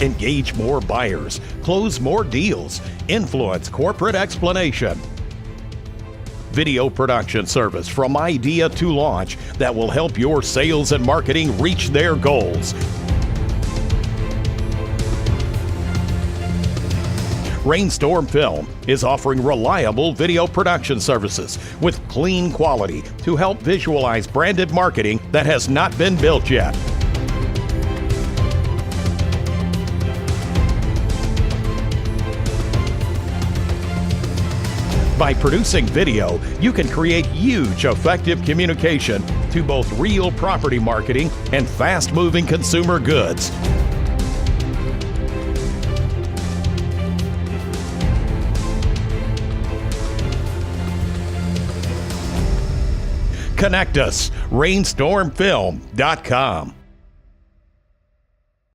engage more buyers, close more deals, influence corporate explanation. Video production service from idea to launch that will help your sales and marketing reach their goals. Rainstorm Film is offering reliable video production services with clean quality to help visualize branded marketing that has not been built yet. By producing video, you can create huge, effective communication to both real property marketing and fast-moving consumer goods. Connect us, rainstormfilm.com.